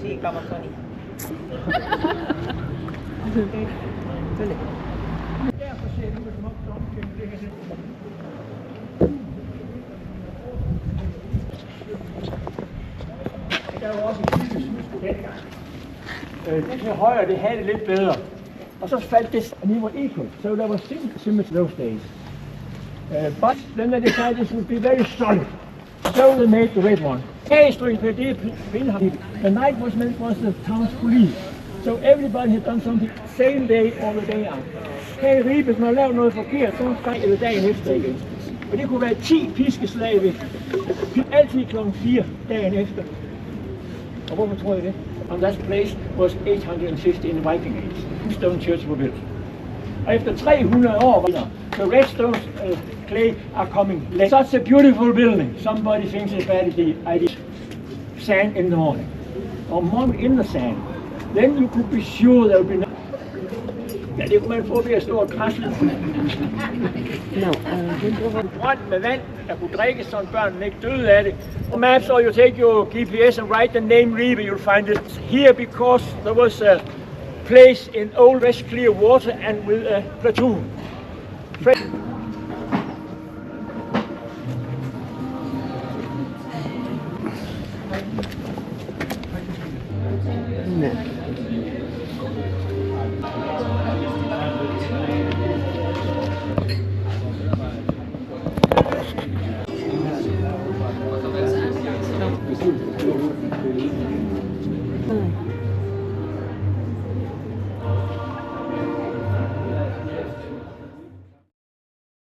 Sí, como Tony. Derfor ser du som om domkirken ligger lidt. Der var også et lille smyske dengang. Det her højre, det havde det lidt bedre. Og så faldt det, and he was equal. So there was symmetry those days. But then they decided this would be very solid. So they made the red one. The night watchman was the town's police. So everybody had done something same day or the day after. Her i Ribe, hvis man lavede noget forkert, så skrev det dagen efter igen. Og det kunne være 10 piskeslag ved. Altid kl. 4 dagen efter. Og hvorfor tror jeg det? And that place was 850 in the Viking Age. Stone church was built. Og efter 300 år, the red stones clay are coming late. Such a beautiful building. Somebody thinks it's bad idea. Sand in the morning. Or morning in the sand. Then you could be sure there would be no... Ja, det kunne man få ved at stå og krasle. Brønd med vand, der kunne drikkes, så børnene ikke døde af det. On maps, or you take your GPS and write the name Ribe, you'll find it here because there was a place in old fresh clear water and with a platoon.